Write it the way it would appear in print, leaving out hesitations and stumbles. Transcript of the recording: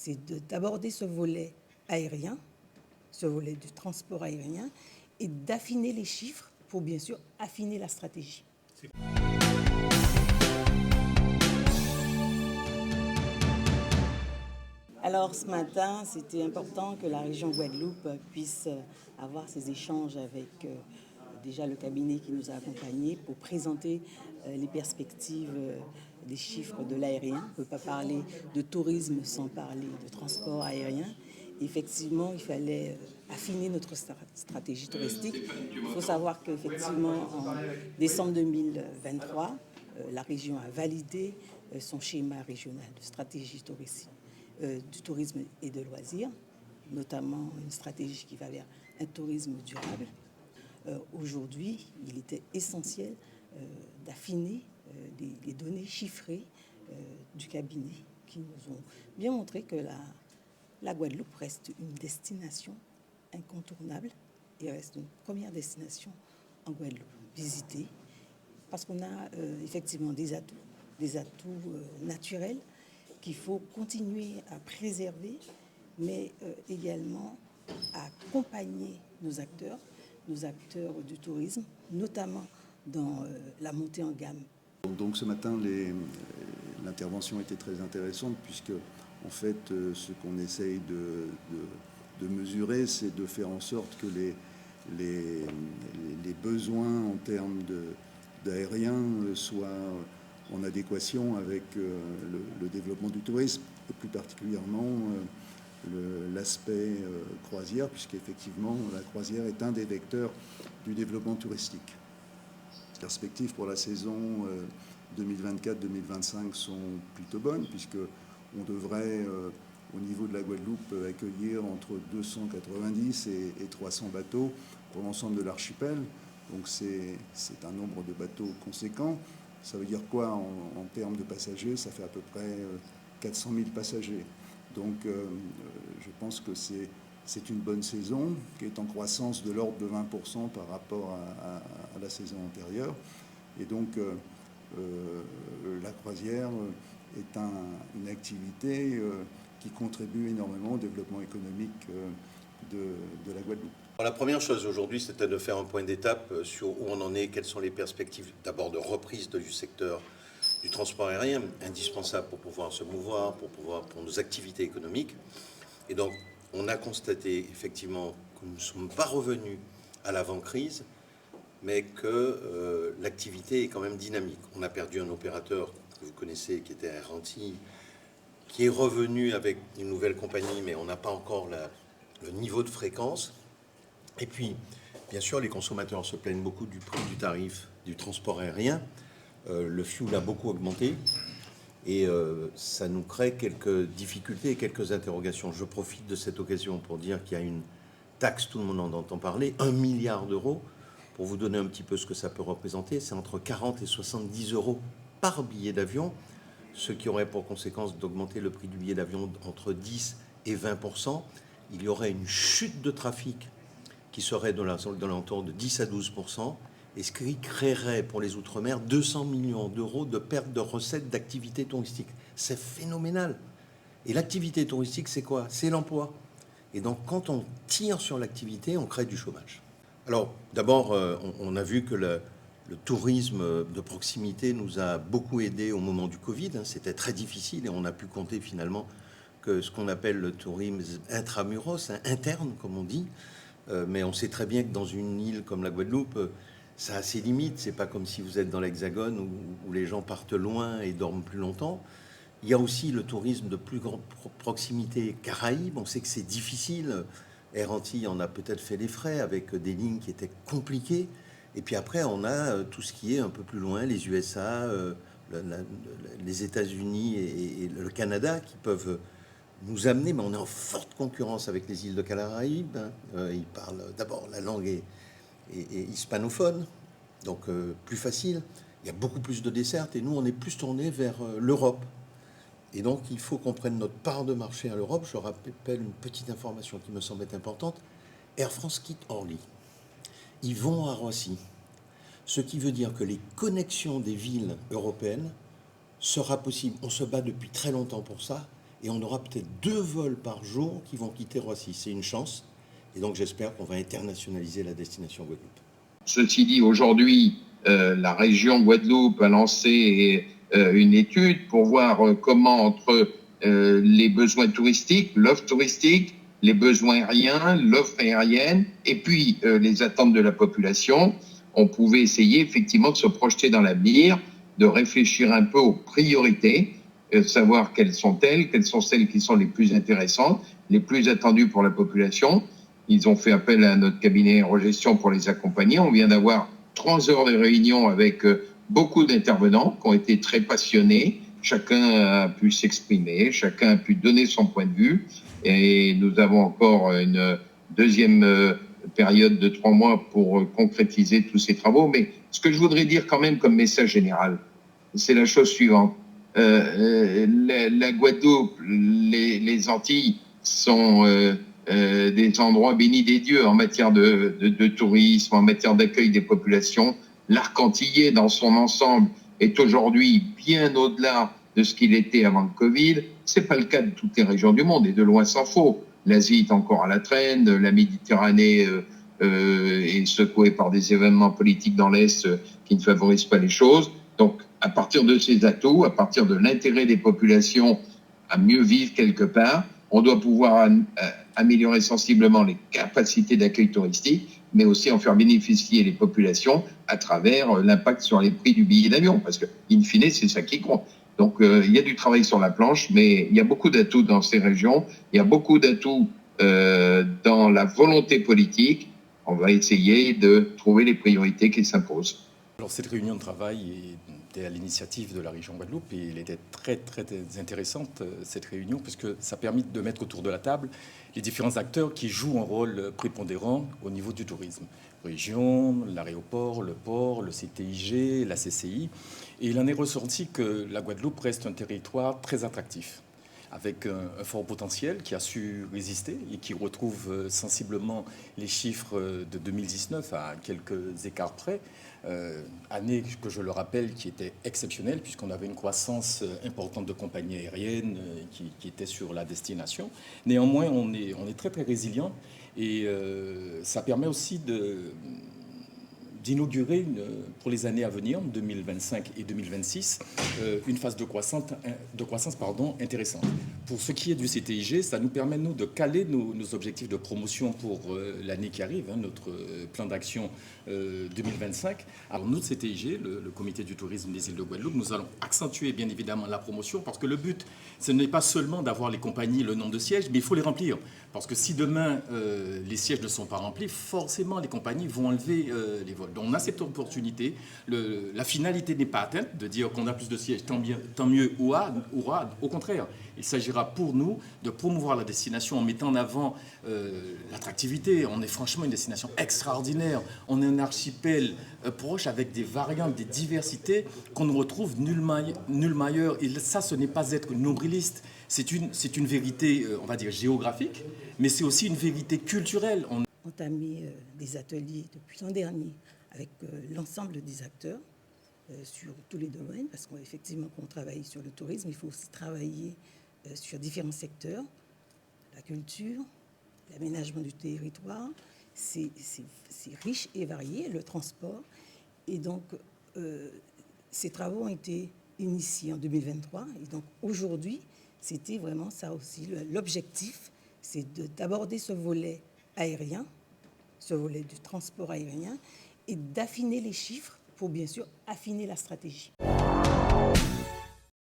c'est d'aborder ce volet aérien, ce volet du transport aérien, et d'affiner les chiffres pour bien sûr affiner la stratégie. Alors ce matin, c'était important que la région Guadeloupe puisse avoir ces échanges avec déjà le cabinet qui nous a accompagnés pour présenter les perspectives des chiffres de l'aérien. On ne peut pas parler de tourisme sans parler de transport aérien. Effectivement, il fallait affiner notre stratégie touristique. Il faut savoir qu'effectivement, en décembre 2023, la région a validé son schéma régional de stratégie touristique. Du tourisme et de loisirs, notamment une stratégie qui va vers un tourisme durable. Aujourd'hui, il était essentiel d'affiner les données chiffrées du cabinet qui nous ont bien montré que la Guadeloupe reste une destination incontournable et reste une première destination en Guadeloupe visitée parce qu'on a effectivement des atouts naturels qu'il faut continuer à préserver, mais également à accompagner nos acteurs du tourisme, notamment dans la montée en gamme. Donc ce matin, l'intervention était très intéressante puisque en fait ce qu'on essaye de mesurer, c'est de faire en sorte que les besoins en termes d'aérien soient en adéquation avec le développement du tourisme, et plus particulièrement l'aspect croisière, puisqu'effectivement la croisière est un des vecteurs du développement touristique. Les perspectives pour la saison 2024-2025 sont plutôt bonnes, puisqu'on devrait, au niveau de la Guadeloupe, accueillir entre 290 et 300 bateaux pour l'ensemble de l'archipel. Donc c'est un nombre de bateaux conséquent. Ça veut dire quoi en termes de passagers? Ça fait à peu près 400 000 passagers. Donc je pense que c'est une bonne saison qui est en croissance de l'ordre de 20% par rapport à la saison antérieure. Et donc la croisière est une activité qui contribue énormément au développement économique de la Guadeloupe. La première chose aujourd'hui, c'était de faire un point d'étape sur où on en est, quelles sont les perspectives d'abord de reprise du secteur du transport aérien, indispensable pour pouvoir se mouvoir, pour nos activités économiques. Et donc, on a constaté effectivement que nous ne sommes pas revenus à l'avant-crise, mais que l'activité est quand même dynamique. On a perdu un opérateur que vous connaissez, qui était Air Antilles, qui est revenu avec une nouvelle compagnie, mais on n'a pas encore le niveau de fréquence. Et puis, bien sûr, les consommateurs se plaignent beaucoup du prix du tarif du transport aérien. Le fuel a beaucoup augmenté et ça nous crée quelques difficultés et quelques interrogations. Je profite de cette occasion pour dire qu'il y a une taxe, tout le monde en entend parler, 1 milliard d'euros. Pour vous donner un petit peu ce que ça peut représenter, c'est entre 40 et 70 euros par billet d'avion, ce qui aurait pour conséquence d'augmenter le prix du billet d'avion entre 10 et 20%. Il y aurait une chute de trafic qui serait dans l'entour de 10 à 12%, et ce qui créerait pour les Outre-mer 200 millions d'euros de perte de recettes d'activité touristique. C'est phénoménal. Et l'activité touristique, c'est quoi? C'est l'emploi. Et donc, quand on tire sur l'activité, on crée du chômage. Alors, d'abord, on a vu que le tourisme de proximité nous a beaucoup aidé au moment du Covid. C'était très difficile et on a pu compter finalement que ce qu'on appelle le tourisme intramuros, interne, comme on dit. Mais on sait très bien que dans une île comme la Guadeloupe, ça a ses limites. C'est pas comme si vous êtes dans l'Hexagone où les gens partent loin et dorment plus longtemps. Il y a aussi le tourisme de plus grande proximité Caraïbes. On sait que c'est difficile. Air Antilles en a peut-être fait les frais avec des lignes qui étaient compliquées. Et puis après, on a tout ce qui est un peu plus loin, les USA, les États-Unis et le Canada qui peuvent nous amener, mais on est en forte concurrence avec les îles de Caraïbes. Ils parlent d'abord, la langue est hispanophone, donc plus facile. Il y a beaucoup plus de dessertes et nous, on est plus tourné vers l'Europe. Et donc, il faut qu'on prenne notre part de marché à l'Europe. Je rappelle une petite information qui me semble être importante. Air France quitte Orly. Ils vont à Roissy. Ce qui veut dire que les connexions des villes européennes sera possible. On se bat depuis très longtemps pour ça. et on aura peut-être 2 vols par jour qui vont quitter Roissy. C'est une chance. Et donc j'espère qu'on va internationaliser la destination Guadeloupe. Ceci dit, aujourd'hui, la région Guadeloupe a lancé une étude pour voir comment entre les besoins touristiques, l'offre touristique, les besoins aériens, l'offre aérienne, et puis les attentes de la population, on pouvait essayer effectivement de se projeter dans l'avenir, de réfléchir un peu aux priorités, savoir quelles sont celles qui sont les plus intéressantes, les plus attendues pour la population. Ils ont fait appel à notre cabinet en gestion pour les accompagner. On vient d'avoir 3 heures de réunion avec beaucoup d'intervenants qui ont été très passionnés. Chacun a pu s'exprimer, chacun a pu donner son point de vue. Et nous avons encore une deuxième période de 3 mois pour concrétiser tous ces travaux. Mais ce que je voudrais dire quand même comme message général, c'est la chose suivante. La Guadeloupe, les Antilles sont des endroits bénis des dieux en matière de tourisme, en matière d'accueil des populations. L'arc antillais dans son ensemble est aujourd'hui bien au-delà de ce qu'il était avant le Covid. C'est pas le cas de toutes les régions du monde et de loin s'en faut. L'Asie est encore à la traîne, la Méditerranée est secouée par des événements politiques dans l'Est qui ne favorisent pas les choses. Donc, à partir de ces atouts, à partir de l'intérêt des populations à mieux vivre quelque part, on doit pouvoir améliorer sensiblement les capacités d'accueil touristique, mais aussi en faire bénéficier les populations à travers l'impact sur les prix du billet d'avion, parce que, in fine, c'est ça qui compte. Donc, il y a du travail sur la planche, mais il y a beaucoup d'atouts dans ces régions, il y a beaucoup d'atouts dans la volonté politique. On va essayer de trouver les priorités qui s'imposent. Alors, cette réunion de travail était à l'initiative de la région Guadeloupe et elle était très, très intéressante, cette réunion, puisque ça permet de mettre autour de la table les différents acteurs qui jouent un rôle prépondérant au niveau du tourisme. Région, l'aéroport, le port, le CTIG, la CCI. Et il en est ressorti que la Guadeloupe reste un territoire très attractif, avec un fort potentiel qui a su résister et qui retrouve sensiblement les chiffres de 2019 à quelques écarts près. Année que je le rappelle qui était exceptionnelle puisqu'on avait une croissance importante de compagnies aériennes qui étaient sur la destination. Néanmoins, on est très très résilient et ça permet aussi d'inaugurer pour les années à venir, 2025 et 2026, une phase de croissance intéressante. Pour ce qui est du CTIG, ça nous permet, nous, de caler nos objectifs de promotion pour l'année qui arrive, notre plan d'action 2025. Alors, nous, CTIG, le Comité du tourisme des îles de Guadeloupe, nous allons accentuer, bien évidemment, la promotion, parce que le but, ce n'est pas seulement d'avoir les compagnies, le nombre de sièges, mais il faut les remplir. Parce que si demain, les sièges ne sont pas remplis, forcément, les compagnies vont enlever les vols. Donc, on a cette opportunité. La finalité n'est pas atteinte de dire qu'on a plus de sièges, tant mieux hurrah. Au contraire, il s'agira pour nous de promouvoir la destination en mettant en avant l'attractivité. On est franchement une destination extraordinaire. On est un archipel proche avec des variantes, des diversités qu'on ne retrouve nullement ailleurs. Et ça, ce n'est pas être nombriliste. C'est une vérité, on va dire, géographique, mais c'est aussi une vérité culturelle. On a entamé des ateliers depuis l'an dernier avec l'ensemble des acteurs sur tous les domaines, parce qu'effectivement, quand on travaille sur le tourisme, il faut aussi travailler sur différents secteurs, la culture, l'aménagement du territoire, c'est riche et varié, le transport. Et donc, ces travaux ont été initiés en 2023. Et donc, aujourd'hui, c'était vraiment ça aussi. L'objectif, c'est d'aborder ce volet aérien, ce volet du transport aérien, et d'affiner les chiffres pour, bien sûr, affiner la stratégie.